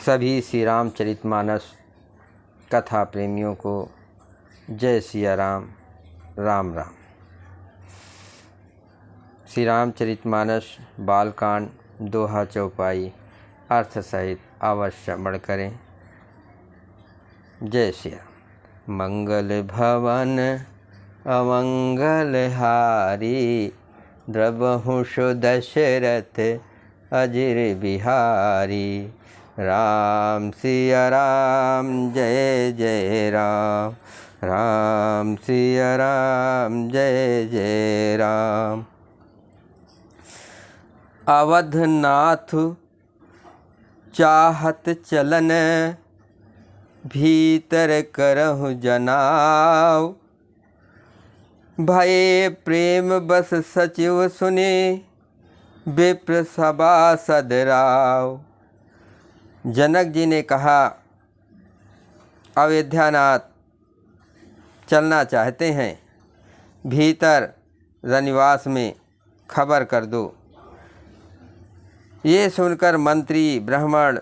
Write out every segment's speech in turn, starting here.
सभी श्री रामचरितमानस कथा प्रेमियों को जय सिया राम। राम राम। श्री रामचरितमानस बालकांड दोहा चौपाई अर्थ सहित अवश्य श्रवण करें। जय सिया राम। मंगल भवन अमंगल हारी, द्रवहु सो दशरथ अजिर बिहारी। राम सिया राम जय जय राम, राम सिया राम जय जय राम। अवधनाथ चाहत चलन, भीतर करहु जनाव। भये प्रेम बस सचिव सुने, विप्र सभासद राव। जनक जी ने कहा, अयोध्यानाथ चलना चाहते हैं, भीतर रनिवास में खबर कर दो। ये सुनकर मंत्री, ब्राह्मण,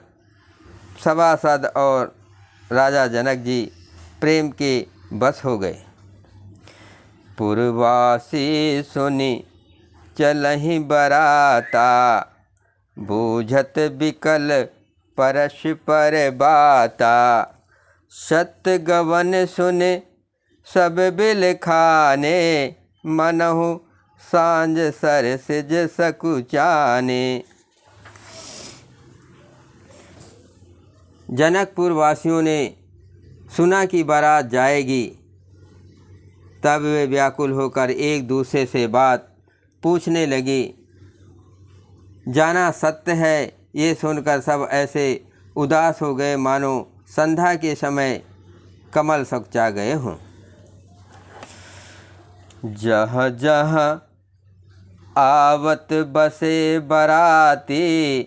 सभासद और राजा जनक जी प्रेम के बस हो गए। पुरवासी सुनी चलहि बराता, बूझत बिकल परस्पर बाता। सत्य गवन सुने सब बिल खाने, मनहु सांझ सर सिज सकुचाने। जनकपुर वासियों ने सुना कि बारात जाएगी, तब वे व्याकुल होकर एक दूसरे से बात पूछने लगी। जाना सत्य है, ये सुनकर सब ऐसे उदास हो गए मानो संध्या के समय कमल सकुचा गए हों। जहाँ जहाँ आवत बसे बराती,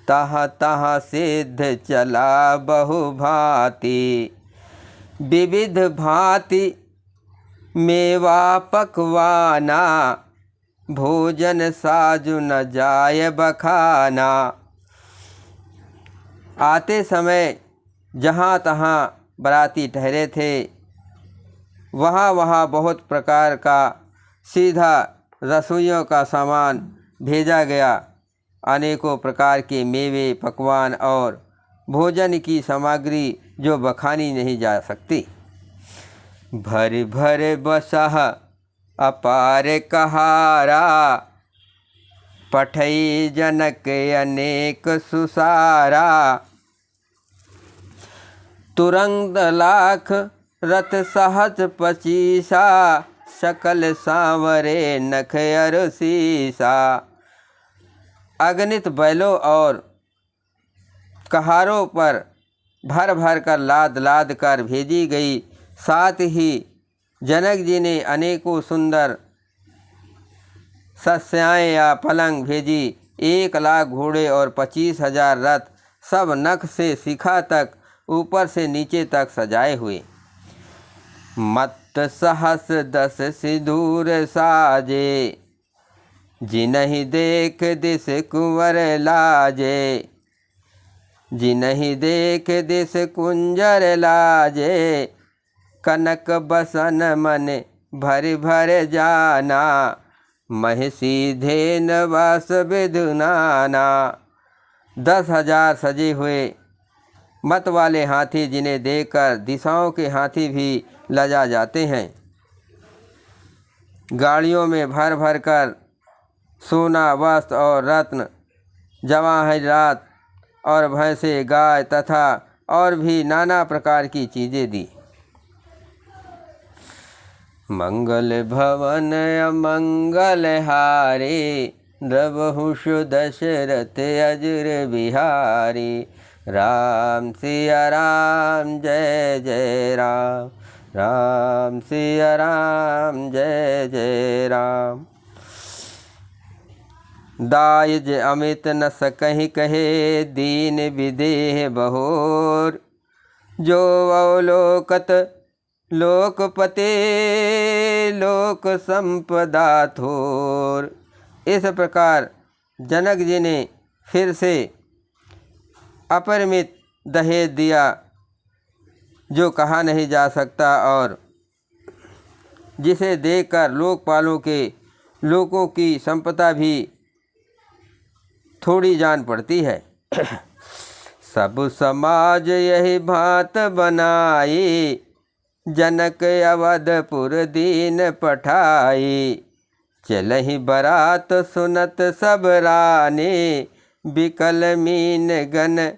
तहाँ तहाँ सिद्ध चला बहु भांति। विविध भांति मेवा पकवाना, भोजन साजु न जाय बखाना। आते समय जहाँ तहाँ बराती ठहरे थे, वहाँ वहाँ बहुत प्रकार का सीधा रसोइयों का सामान भेजा गया। अनेकों प्रकार के मेवे, पकवान और भोजन की सामग्री जो बखानी नहीं जा सकती। भर भर बसह अपार कहारा, पठई जनक अनेक सुसारा। तुरंग लाख रथ सहज पचीसा, सकल सांवरे नख अर सीसा। अगणित बैलों और कहारों पर भर भर कर लाद लाद कर भेजी गई। साथ ही जनक जी ने अनेकों सुंदर सस्याएँ या पलंग भेजी। 1,00,000 घोड़े और 25,000 रथ, सब नख से शिखा तक ऊपर से नीचे तक सजाए हुए। मत्त सहस 10 सिंदूर साजे, जिनहि देख दिस कुंवर लाजे। जिनहि देख दिस कुंजर लाजे, कनक बसन मन भर भर जाना। महिषी धेन वास विधुनाना। 10,000 सजे हुए मत वाले हाथी, जिन्हें देखकर दिशाओं के हाथी भी लजा जाते हैं। गाड़ियों में भर भर कर सोना, वस्त्र और रत्न, जवाहरात और भैंसे, गाय तथा और भी नाना प्रकार की चीज़ें दी। मंगल भवन अमंगल हारी, द्रवहु सो दशरथ अजिर बिहारी। राम सिया राम जय जय राम, राम सिया राम जय जय राम। दायज अमित न सकहि कहे, दीन विदेह बहोर। जो अवलोकत लोकपते, लोक संपदा थोर। इस प्रकार जनक जी ने फिर से अपरिमित दहेज दिया जो कहा नहीं जा सकता और जिसे देखकर लोकपालों के लोगों की संपदा भी थोड़ी जान पड़ती है। सब समाज यही भांत बनाई, जनक अवधपुर दीन पठाई। चलहि बरात सुनत सब रानी, बिकल मीन गन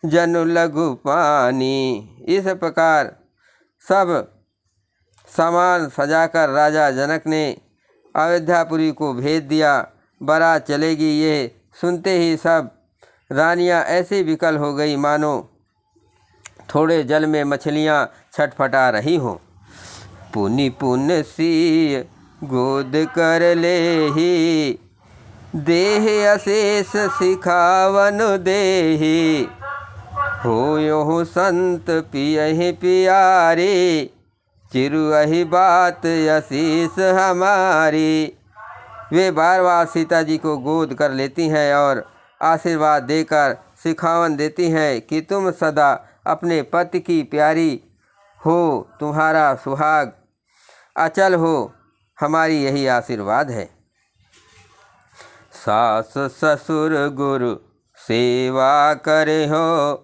जनु लघु पानी। इस प्रकार सब सामान सजाकर राजा जनक ने अयोध्यापुरी को भेज दिया। बारात चलेगी ये सुनते ही सब रानियां ऐसी विकल हो गई मानो थोड़े जल में मछलियां छटपटा रही हों। पुनि पुन सी गोद कर ले ही, देह अशेष सिखावन देही। होयो संत पियहि प्यारे, चिरुअहि बात आशीष हमारी। वे बार बार सीता जी को गोद कर लेती हैं और आशीर्वाद देकर सिखावन देती हैं कि तुम सदा अपने पति की प्यारी हो, तुम्हारा सुहाग अचल हो, हमारी यही आशीर्वाद है। सास ससुर गुरु सेवा करे हो,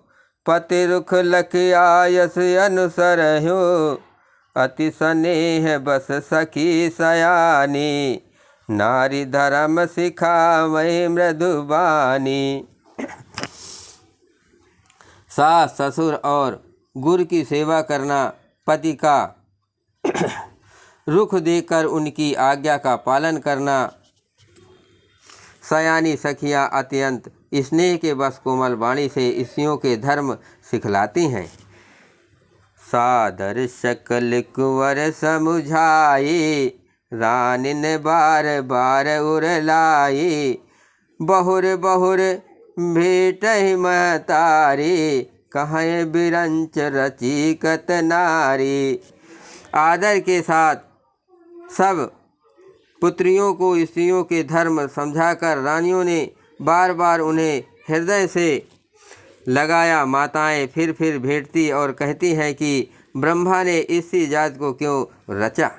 पति रुख लख आयस अनुसर हो। अति स्नेह बस सखी सयानी, नारी धर्म सिखावै मृदुबानी। सास ससुर और गुरु की सेवा करना, पति का रुख देकर उनकी आज्ञा का पालन करना। सयानी सखियाँ अत्यंत स्नेह के बस कोमल वाणी से स्त्रियों के धर्म सिखलाती हैं। सादर सकल कुंवर समुझाई, रानी ने बार बार उरलाई। बहुर बहुर भेट महतारी, कहें बिरंच रची कत नारी। आदर के साथ सब पुत्रियों को स्त्रियों के धर्म समझाकर रानियों ने बार बार उन्हें हृदय से लगाया। माताएं फिर भेंटती और कहती हैं कि ब्रह्मा ने इसी जात को क्यों रचा।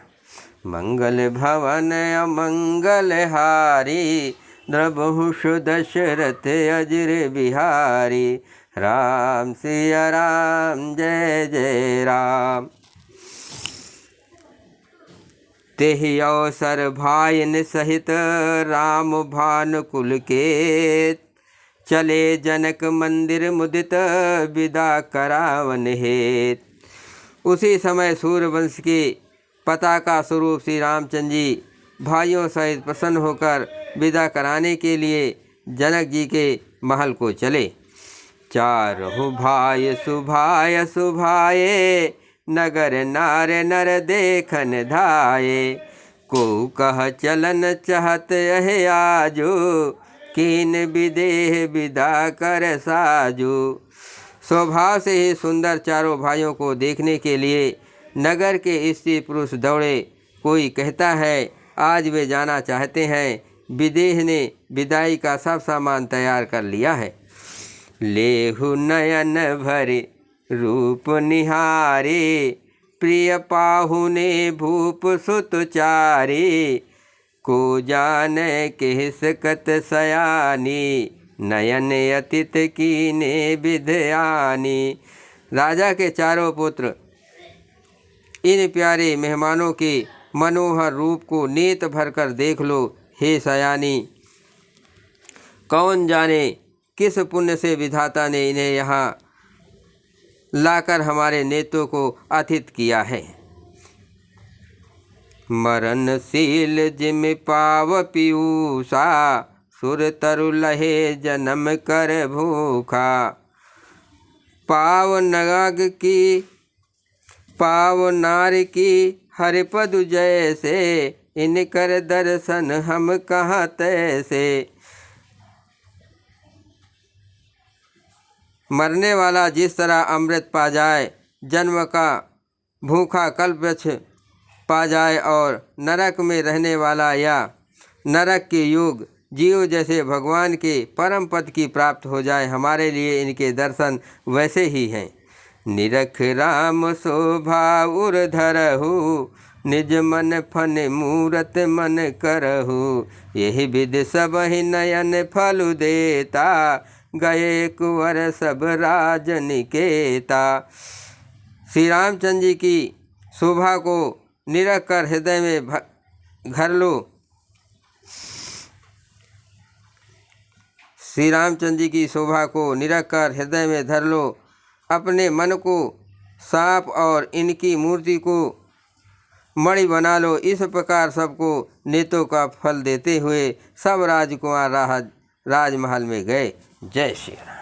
मंगल भवन अमंगल हारी, द्रबहुष दशरथ अजर बिहारी। राम सिया राम जय जय राम। तेहि अवसर भाइन सहित, राम भानुकुल के। चले जनक मंदिर मुदित, विदा करावन हेत। उसी समय सूर्यवंश के पताका स्वरूप श्री रामचंद्र जी भाइयों सहित प्रसन्न होकर विदा कराने के लिए जनक जी के महल को चले। चारहु भाई सुभाय सुभाए, नगर नार नर देखन धाये। को कह चलन चाहत यह आजो, कीन विदेह विदा कर साजो। स्वभाव से ही सुंदर चारों भाइयों को देखने के लिए नगर के स्त्री पुरुष दौड़े। कोई कहता है आज वे जाना चाहते हैं। विदेह ने विदाई का सब सामान तैयार कर लिया है। लेहु नयन भरे रूप निहारे, प्रिय पाहुने भूप सुत चारे। को जाने किस कत सयानी, नयन अतित कीने विधयानी। राजा के चारों पुत्र इन प्यारे मेहमानों के मनोहर रूप को नेत भरकर देख लो। हे सयानी, कौन जाने किस पुण्य से विधाता ने इन्हें यहाँ लाकर हमारे नेत्रों को आतिथ्य किया है। मरणशील जिम पाव पीयूषा, सुर तरु लहे जन्म कर भूखा। पाव नगाग की पाव नार की, हरिपद जैसे। इनकर दर्शन हम कहाँ तैसे। मरने वाला जिस तरह अमृत पा जाए, जन्म का भूखा कल्पवृक्ष पा जाए और नरक में रहने वाला या नरक के योग जीव जैसे भगवान के परम पद की प्राप्त हो जाए, हमारे लिए इनके दर्शन वैसे ही हैं। निरख राम शोभा उर धरहु, निज मन फन मूरत मन करहु। यही विधि सब ही नयन फल देता, गए कुंवर सब राज निकेता। श्री रामचंद्र जी की शोभा को निरख कर हृदय में घर लो। श्री रामचंद्र जी की शोभा को निरख कर हृदय में धर लो। अपने मन को सांप और इनकी मूर्ति को मणि बना लो। इस प्रकार सबको नेतों का फल देते हुए सब राजकुमार राजमहल में गए। जय श्री राम।